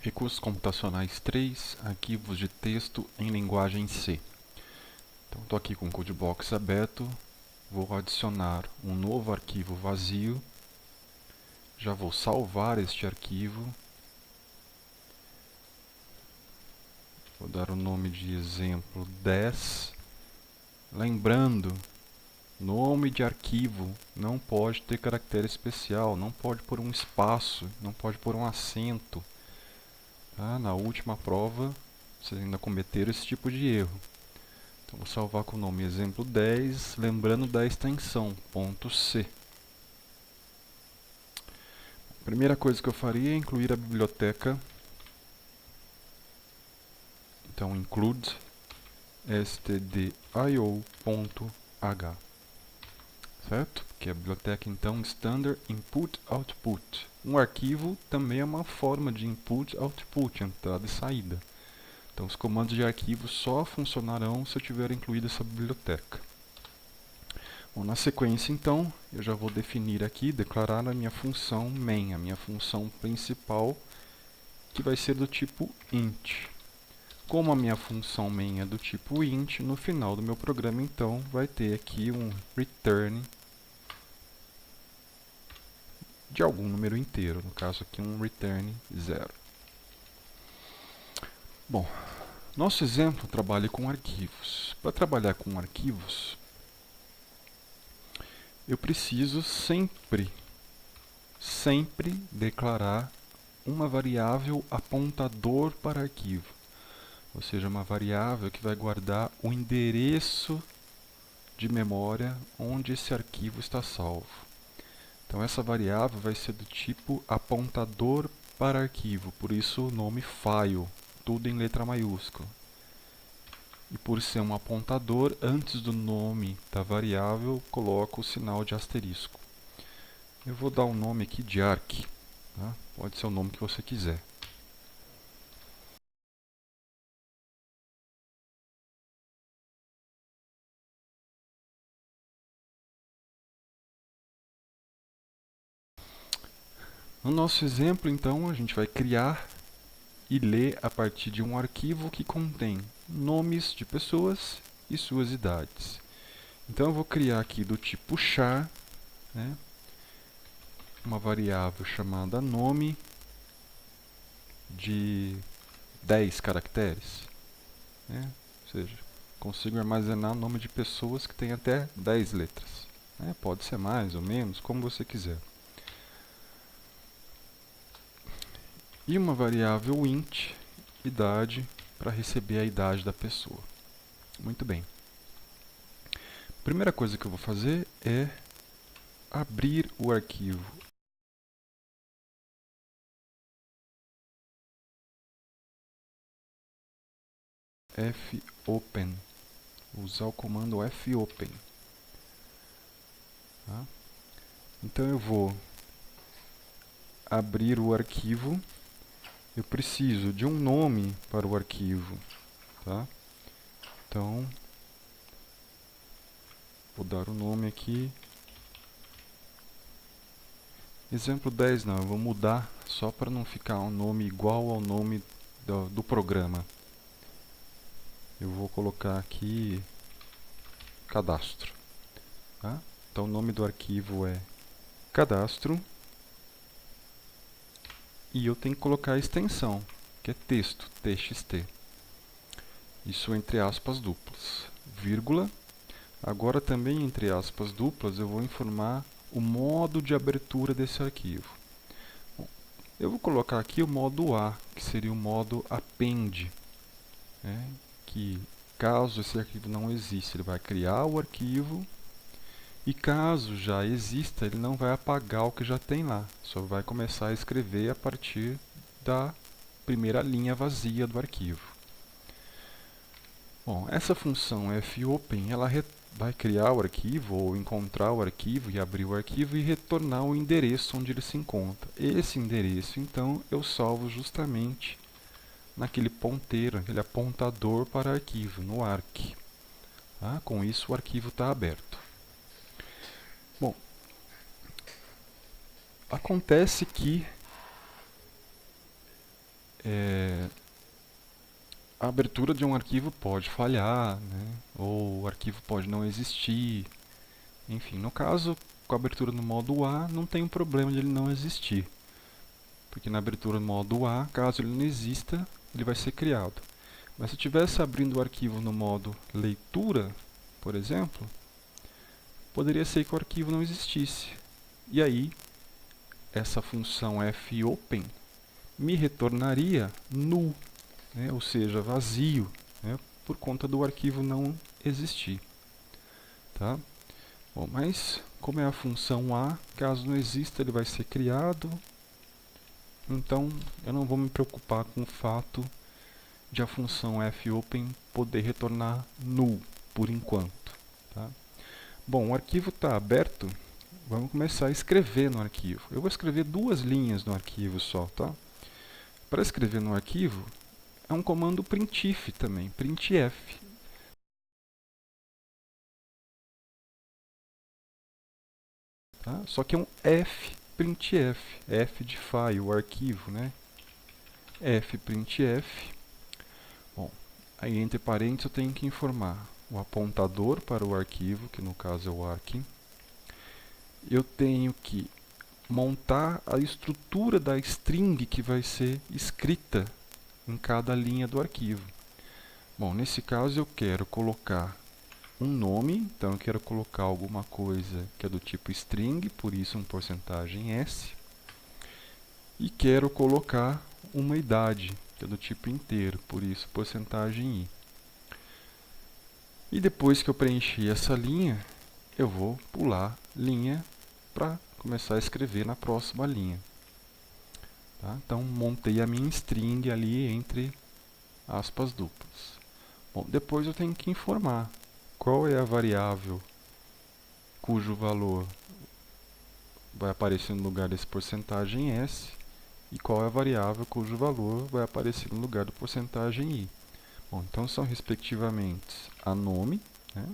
Recursos computacionais 3, arquivos de texto em linguagem C. Então, estou aqui com o CodeBox aberto, vou adicionar um novo arquivo vazio, já vou salvar este arquivo, vou dar o nome de exemplo 10, lembrando, nome de arquivo não pode ter caractere especial, não pode pôr um espaço, não pode pôr um acento. Tá? Na última prova, vocês ainda cometeram esse tipo de erro. Então, vou salvar com o nome exemplo 10, lembrando da extensão .c. A primeira coisa que eu faria é incluir a biblioteca. Então, include stdio.h, certo? Que é a biblioteca, então, Standard Input Output. Um arquivo também é uma forma de input output, entrada e saída. Então, os comandos de arquivo só funcionarão se eu tiver incluído essa biblioteca. Bom, na sequência, então, eu já vou definir aqui, declarar a minha função main, a minha função principal, que vai ser do tipo int. Como a minha função main é do tipo int, no final do meu programa, então, vai ter aqui um return de algum número inteiro, no caso aqui um return 0. Bom, nosso exemplo trabalha com arquivos. Para trabalhar com arquivos, eu preciso sempre declarar uma variável apontador para arquivo, ou seja, uma variável que vai guardar o endereço de memória onde esse arquivo está salvo. Então essa variável vai ser do tipo apontador para arquivo, por isso o nome file, tudo em letra maiúscula. E por ser um apontador, antes do nome da variável, coloco o sinal de asterisco. Eu vou dar um nome aqui de arc, tá? Pode ser o nome que você quiser. No nosso exemplo, então, a gente vai criar e ler a partir de um arquivo que contém nomes de pessoas e suas idades. Então, eu vou criar aqui do tipo char, né, uma variável chamada nome de 10 caracteres. Né? Ou seja, consigo armazenar o nome de pessoas que têm até 10 letras. Né? Pode ser mais ou menos, como você quiser. E uma variável int, idade, para receber a idade da pessoa. Muito bem. A primeira coisa que eu vou fazer é abrir o arquivo fopen. Usar o comando fopen. Tá? Então eu vou abrir o arquivo. Eu preciso de um nome para o arquivo. Tá? Então, vou dar o nome aqui. Exemplo 10 não, eu vou mudar só para não ficar um nome igual ao nome do programa. Eu vou colocar aqui cadastro. Tá? Então o nome do arquivo é cadastro. E eu tenho que colocar a extensão, que é texto, txt. Isso entre aspas duplas. Vírgula. Agora também entre aspas duplas eu vou informar o modo de abertura desse arquivo. Bom, eu vou colocar aqui o modo A, que seria o modo append, né, que caso esse arquivo não exista, ele vai criar o arquivo e caso já exista, ele não vai apagar o que já tem lá, só vai começar a escrever a partir da primeira linha vazia do arquivo. Bom, essa função fopen, ela vai criar o arquivo, ou encontrar o arquivo e abrir o arquivo e retornar o endereço onde ele se encontra. Esse endereço, então, eu salvo justamente naquele ponteiro, aquele apontador para arquivo, no arc. Tá? Com isso, o arquivo está aberto. Bom, acontece que a abertura de um arquivo pode falhar, né? Ou o arquivo pode não existir. Enfim, no caso, com a abertura no modo A, não tem um problema de ele não existir. Porque na abertura no modo A, caso ele não exista, ele vai ser criado. Mas se eu estivesse abrindo o arquivo no modo leitura, por exemplo, poderia ser que o arquivo não existisse. E aí, essa função fopen me retornaria null, né? Ou seja, vazio, né? Por conta do arquivo não existir. Tá? Bom, mas como é a função A, caso não exista, ele vai ser criado. Então, eu não vou me preocupar com o fato de a função fopen poder retornar null, por enquanto. Tá? Bom, o arquivo está aberto, vamos começar a escrever no arquivo. Eu vou escrever 2 linhas no arquivo só. Tá? Para escrever no arquivo, é um comando printf também, printf. Tá? Só que é um fprintf, f de file, o arquivo, né? fprintf. Bom, aí entre parênteses eu tenho que informar o apontador para o arquivo, que no caso é o arqui. Eu tenho que montar a estrutura da string que vai ser escrita em cada linha do arquivo. Bom, nesse caso eu quero colocar um nome, então eu quero colocar alguma coisa que é do tipo string, por isso um porcentagem %s. E quero colocar uma idade, que é do tipo inteiro, por isso porcentagem %i. E depois que eu preencher essa linha, eu vou pular linha para começar a escrever na próxima linha. Tá? Então, montei a minha string ali entre aspas duplas. Bom, depois eu tenho que informar qual é a variável cujo valor vai aparecer no lugar desse porcentagem %s e qual é a variável cujo valor vai aparecer no lugar do porcentagem %i. Bom, então são respectivamente a nome, né,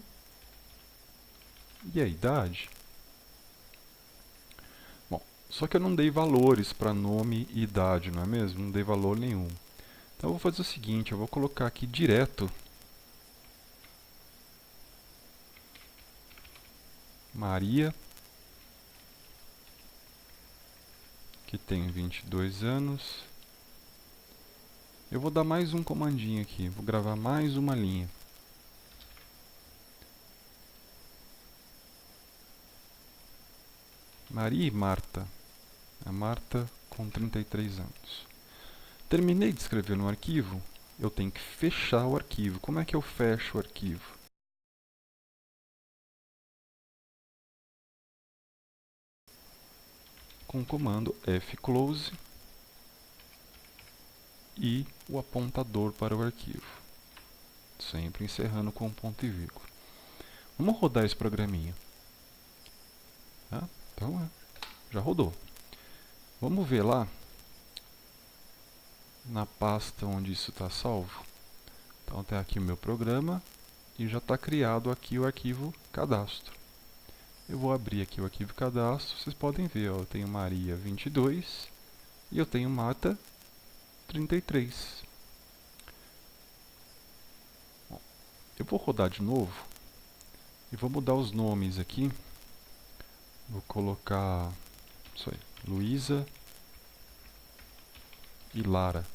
e a idade. Bom, só que eu não dei valores para nome e idade, não é mesmo? Não dei valor nenhum. Então eu vou fazer o seguinte, eu vou colocar aqui direto Maria, que tem 22 anos. Eu vou dar mais um comandinho aqui, vou gravar mais uma linha. Maria e Marta. A Marta com 33 anos. Terminei de escrever no arquivo, eu tenho que fechar o arquivo. Como é que eu fecho o arquivo? Com o comando fclose e o apontador para o arquivo. Sempre encerrando com um ponto e vírgula. Vamos rodar esse programinha. Tá? Então, já rodou. Vamos ver lá na pasta onde isso está salvo. Então tem aqui o meu programa e já está criado aqui o arquivo cadastro. Eu vou abrir aqui o arquivo cadastro, vocês podem ver, ó, eu tenho Maria 22 e eu tenho Marta 33. Bom, eu vou rodar de novo e vou mudar os nomes aqui. Vou colocar isso aí, Luísa e Lara,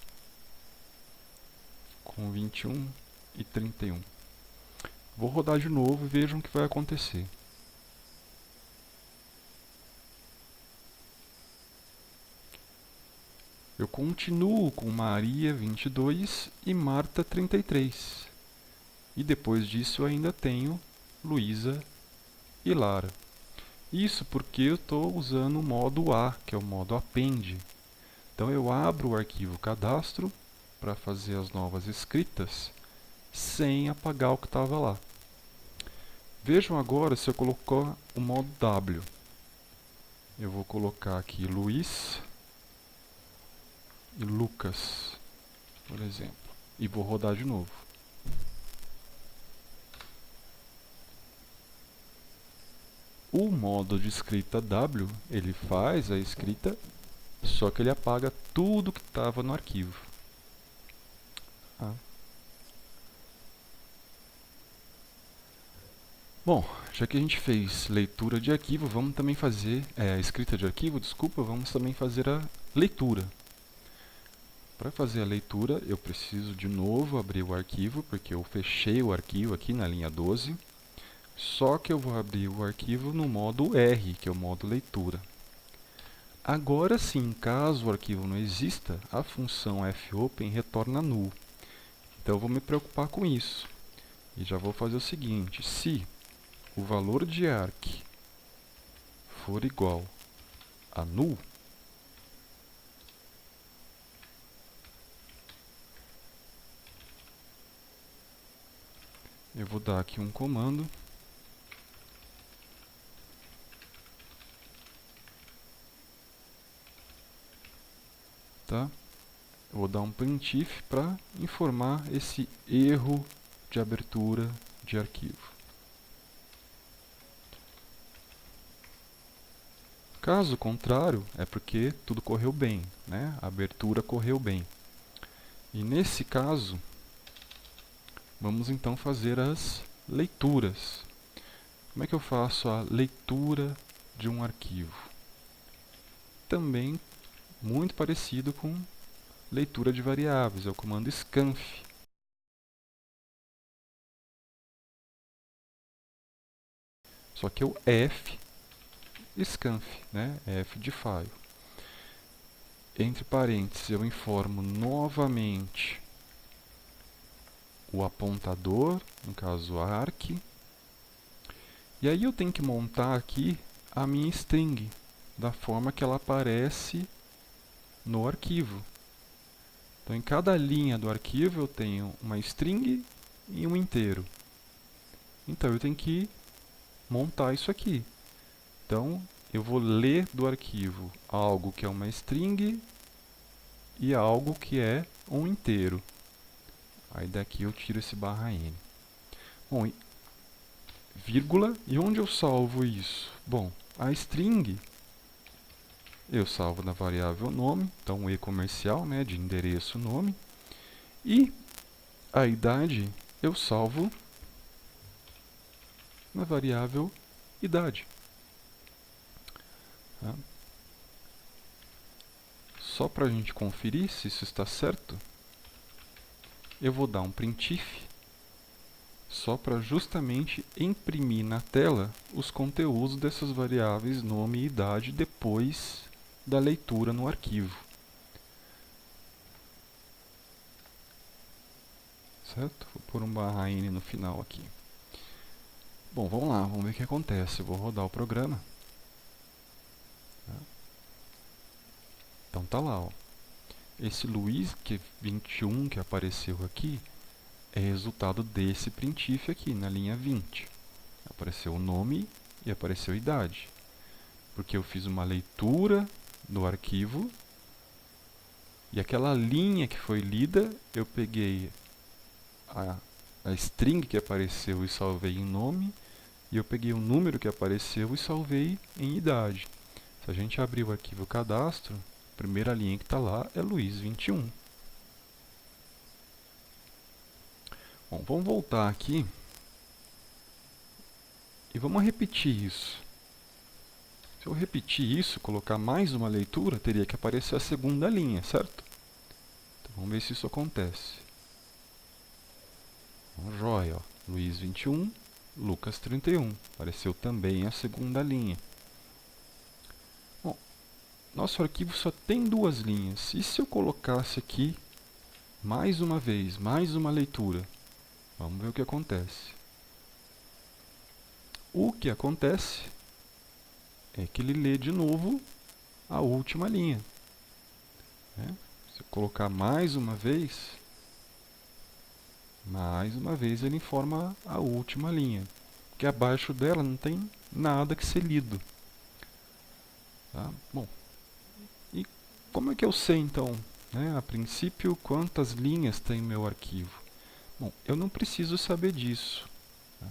com 21 e 31. Vou rodar de novo e vejam o que vai acontecer. Eu continuo com Maria 22 e Marta 33. E depois disso eu ainda tenho Luísa e Lara. Isso porque eu estou usando o modo A, que é o modo append. Então eu abro o arquivo cadastro para fazer as novas escritas sem apagar o que estava lá. Vejam agora se eu colocar o modo W. Eu vou colocar aqui Luiz e Lucas, por exemplo, e vou rodar de novo. O modo de escrita W, ele faz a escrita, só que ele apaga tudo que estava no arquivo. Tá? Bom, já que a gente fez leitura de arquivo, vamos também fazer escrita de arquivo, desculpa, vamos também fazer a leitura. Para fazer a leitura, eu preciso de novo abrir o arquivo, porque eu fechei o arquivo aqui na linha 12. Só que eu vou abrir o arquivo no modo R, que é o modo leitura. Agora sim, caso o arquivo não exista, a função fopen retorna null. Então eu vou me preocupar com isso. E já vou fazer o seguinte, se o valor de arc for igual a null, eu vou dar aqui um comando tá? Eu vou dar um printf para informar esse erro de abertura de arquivo. Caso contrário, é porque tudo correu bem, né? A abertura correu bem. E nesse caso, vamos então fazer as leituras. Como é que eu faço a leitura de um arquivo? Também muito parecido com leitura de variáveis, é o comando scanf. Só que é o f scanf, né? F de file. Entre parênteses, eu informo novamente o apontador, no caso arc. E aí eu tenho que montar aqui a minha string, da forma que ela aparece no arquivo. Então, em cada linha do arquivo eu tenho uma string e um inteiro. Então, eu tenho que montar isso aqui. Então, eu vou ler do arquivo algo que é uma string e algo que é um inteiro. Aí daqui eu tiro esse /n. Bom, vírgula, e onde eu salvo isso? Bom, a string eu salvo na variável nome, então e comercial, né, de endereço nome. E a idade eu salvo na variável idade. Tá? Só para a gente conferir se isso está certo, eu vou dar um printf só para justamente imprimir na tela os conteúdos dessas variáveis nome e idade depois da leitura no arquivo. Certo? Vou pôr um /n no final aqui. Bom, vamos lá, vamos ver o que acontece. Eu vou rodar o programa. Então tá lá, ó. Esse Luiz, que é 21 que apareceu aqui, é resultado desse printf aqui, na linha 20. Apareceu o nome e apareceu a idade. Porque eu fiz uma leitura do arquivo e aquela linha que foi lida, eu peguei a string que apareceu e salvei em nome, e eu peguei o número que apareceu e salvei em idade. Se a gente abrir o arquivo cadastro, a primeira linha que está lá é Luiz 21. Bom, vamos voltar aqui e vamos repetir isso. Se eu repetir isso, colocar mais uma leitura, teria que aparecer a segunda linha, certo? Então, vamos ver se isso acontece. Então, joia, ó. Luiz 21, Lucas 31. Apareceu também a segunda linha. Bom, nosso arquivo só tem duas linhas. E se eu colocasse aqui, mais uma vez, mais uma leitura? Vamos ver o que acontece. O que acontece é que ele lê de novo a última linha. Se eu colocar mais uma vez ele informa a última linha. Porque abaixo dela não tem nada que ser lido. Tá? Bom, e como é que eu sei então, a princípio, quantas linhas tem meu arquivo? Bom, eu não preciso saber disso. Tá?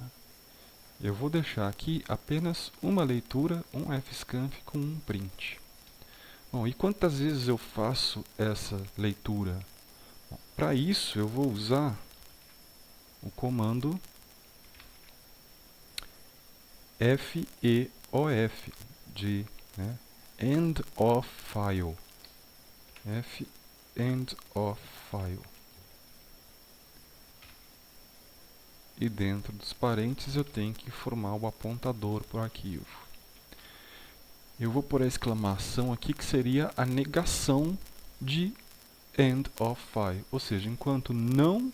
Eu vou deixar aqui apenas uma leitura, um fscanf com um print. Bom, e quantas vezes eu faço essa leitura? Para isso, eu vou usar o comando FEOF, de end of file. End of file. E dentro dos parênteses eu tenho que informar o apontador para o arquivo. Eu vou pôr a exclamação aqui, que seria a negação de end of file. Ou seja, enquanto não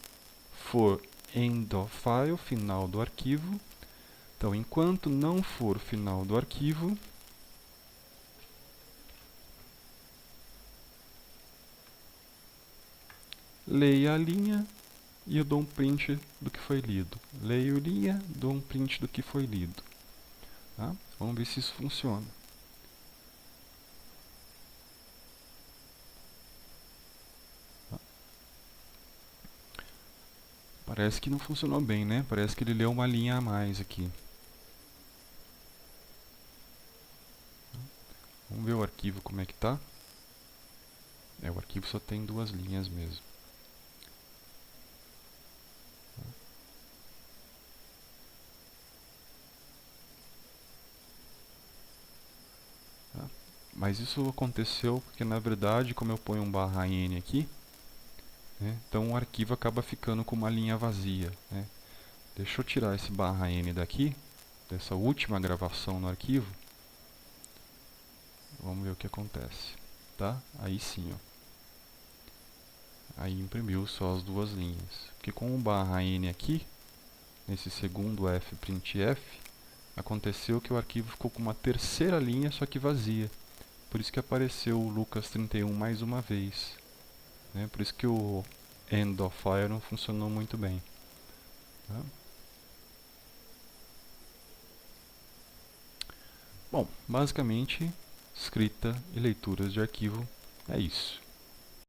for end of file, final do arquivo, então, enquanto não for final do arquivo, leia a linha e eu dou um print do que foi lido. Leio linha, dou um print do que foi lido. Tá? Vamos ver se isso funciona. Tá? Parece que não funcionou bem, né? Parece que ele leu uma linha a mais aqui. Vamos ver o arquivo como é que tá. O arquivo só tem 2 linhas mesmo. Tá? Mas isso aconteceu porque, na verdade, como eu ponho um /n aqui, então o arquivo acaba ficando com uma linha vazia. Deixa eu tirar esse /n daqui, dessa última gravação no arquivo. Vamos ver o que acontece. Tá? Aí sim, ó. Aí imprimiu só as 2 linhas. Porque com o /n aqui, nesse segundo fprintf, aconteceu que o arquivo ficou com uma terceira linha, só que vazia. Por isso que apareceu o Lucas 31 mais uma vez. Por isso que o end of file não funcionou muito bem. Tá? Bom, basicamente, escrita e leituras de arquivo é isso.